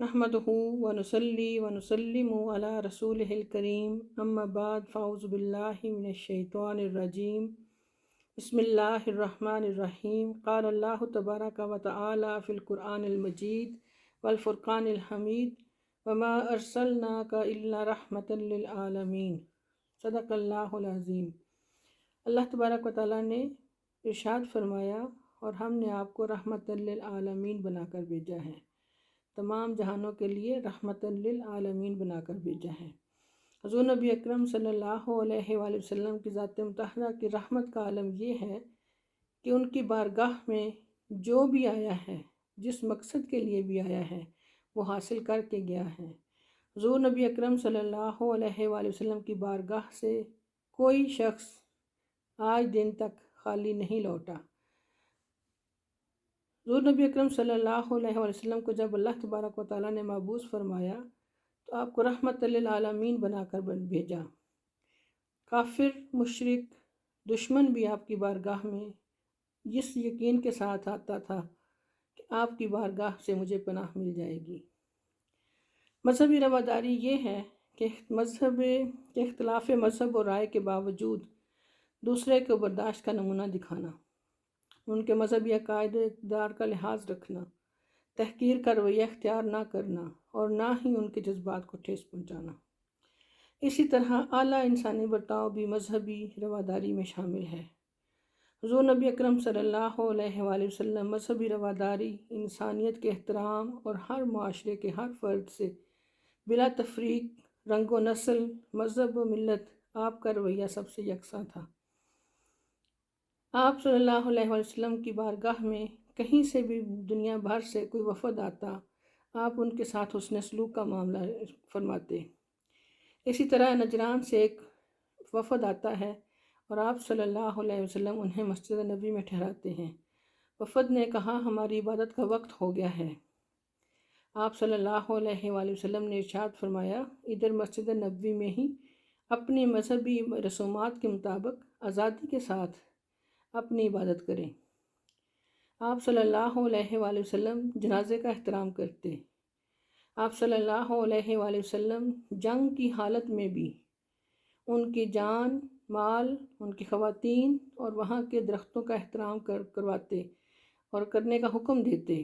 نحمدہ ونصلی ونسلم علی رسولہ الکریم اما بعد فاعوذ باللہ من الشیطان الرجیم بسم اللہ الرحمن الرحیم قال اللہ تبارک و تعالی فی القرآن المجید والفرقان الحمید وما ارسلناک الا رحمۃ للعالمین صدق اللہ العظیم۔ اللہ تبارک و تعالیٰ نے ارشاد فرمایا اور ہم نے آپ کو رحمۃ للعالمین بنا کر بھیجا ہے، تمام جہانوں کے لیے رحمت للعالمین بنا کر بھیجا ہے۔ حضور نبی اکرم صلی اللہ علیہ وآلہ وسلم کی ذات مطہرہ کی رحمت کا عالم یہ ہے کہ ان کی بارگاہ میں جو بھی آیا ہے، جس مقصد کے لیے بھی آیا ہے، وہ حاصل کر کے گیا ہے۔ حضور نبی اکرم صلی اللہ علیہ وآلہ وسلم کی بارگاہ سے کوئی شخص آج دن تک خالی نہیں لوٹا۔ حضور نبی اکرم صلی اللہ علیہ وسلم کو جب اللہ تبارک و تعالیٰ نے مبعوث فرمایا تو آپ کو رحمت للعالمین بنا کر بھیجا۔ کافر، مشرک، دشمن بھی آپ کی بارگاہ میں اس یقین کے ساتھ آتا تھا کہ آپ کی بارگاہ سے مجھے پناہ مل جائے گی۔ مذہبی رواداری یہ ہے کہ اختلاف مذہب اور رائے کے باوجود دوسرے کو برداشت کا نمونہ دکھانا، ان کے مذہبی عقائد و اقدار کا لحاظ رکھنا، تحقیر کا رویہ اختیار نہ کرنا اور نہ ہی ان کے جذبات کو ٹھیس پہنچانا۔ اسی طرح اعلیٰ انسانی برتاؤ بھی مذہبی رواداری میں شامل ہے۔ حضور نبی اکرم صلی اللہ علیہ وآلہ وسلم مذہبی رواداری، انسانیت کے احترام اور ہر معاشرے کے ہر فرد سے بلا تفریق، رنگ و نسل، مذہب و ملت آپ کا رویہ سب سے یکساں تھا۔ آپ صلی اللہ علیہ وسلم کی بارگاہ میں کہیں سے بھی دنیا بھر سے کوئی وفد آتا، آپ ان کے ساتھ حسن سلوک کا معاملہ فرماتے۔ اسی طرح نجران سے ایک وفد آتا ہے اور آپ صلی اللہ علیہ وسلم انہیں مسجد نبی میں ٹھہراتے ہیں۔ وفد نے کہا ہماری عبادت کا وقت ہو گیا ہے۔ آپ صلی اللہ علیہ وآلہ وسلم نے ارشاد فرمایا ادھر مسجد نبوی میں ہی اپنی مذہبی رسومات کے مطابق آزادی کے ساتھ اپنی عبادت کریں۔ آپ صلی اللہ علیہ وآلہ وسلم جنازے کا احترام کرتے۔ آپ صلی اللہ علیہ وآلہ وسلم جنگ کی حالت میں بھی ان کی جان، مال، ان کی خواتین اور وہاں کے درختوں کا احترام کرواتے اور کرنے کا حکم دیتے۔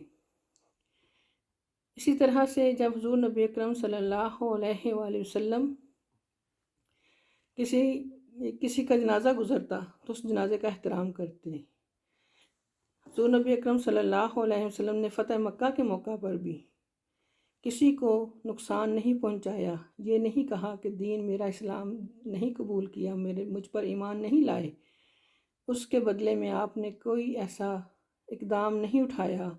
اسی طرح سے جب حضور نبی اکرم صلی اللہ علیہ وآلہ وسلم کسی کا جنازہ گزرتا تو اس جنازے کا احترام کرتے۔ حضور نبی اکرم صلی اللہ علیہ وسلم نے فتح مکہ کے موقع پر بھی کسی کو نقصان نہیں پہنچایا، یہ نہیں کہا کہ دین میرا اسلام نہیں قبول کیا، مجھ پر ایمان نہیں لائے۔ اس کے بدلے میں آپ نے کوئی ایسا اقدام نہیں اٹھایا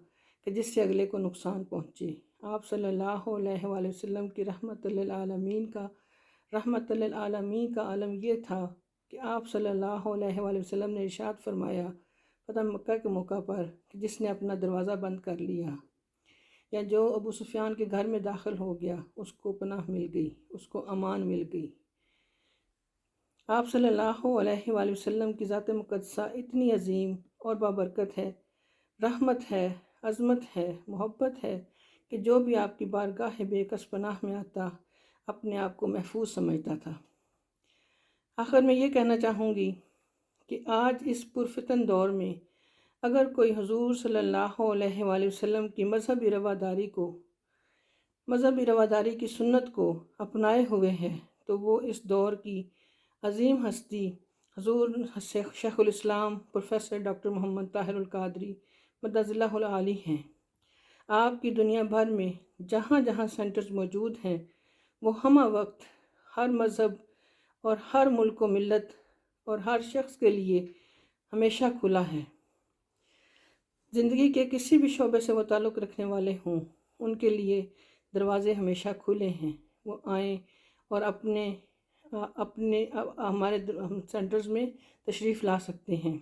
کہ جس سے اگلے کو نقصان پہنچے۔ آپ صلی اللہ علیہ وآلہ وسلم کی رحمت للعالمین کا عالم یہ تھا کہ آپ صلی اللہ علیہ وآلہ وسلم نے ارشاد فرمایا فتح مکہ کے موقع پر کہ جس نے اپنا دروازہ بند کر لیا یا جو ابو سفیان کے گھر میں داخل ہو گیا اس کو پناہ مل گئی، اس کو امان مل گئی۔ آپ صلی اللہ علیہ وآلہ وسلم کی ذات مقدسہ اتنی عظیم اور بابرکت ہے، رحمت ہے، عظمت ہے، محبت ہے کہ جو بھی آپ کی بارگاہ بے کس پناہ میں آتا اپنے آپ کو محفوظ سمجھتا تھا۔ آخر میں یہ کہنا چاہوں گی کہ آج اس پرفتن دور میں اگر کوئی حضور صلی اللہ علیہ وآلہ وسلم کی مذہبی رواداری کی سنت کو اپنائے ہوئے ہے تو وہ اس دور کی عظیم ہستی حضور شیخ الاسلام پروفیسر ڈاکٹر محمد طاہر القادری مدد اللہ العالی ہیں۔ آپ کی دنیا بھر میں جہاں جہاں سینٹرز موجود ہیں وہ ہمہ وقت ہر مذہب اور ہر ملک و ملت اور ہر شخص کے لیے ہمیشہ کھلا ہے۔ زندگی کے کسی بھی شعبے سے وہ تعلق رکھنے والے ہوں ان کے لیے دروازے ہمیشہ کھلے ہیں، وہ آئیں اور اپنے ہمارے سینٹرز میں تشریف لا سکتے ہیں۔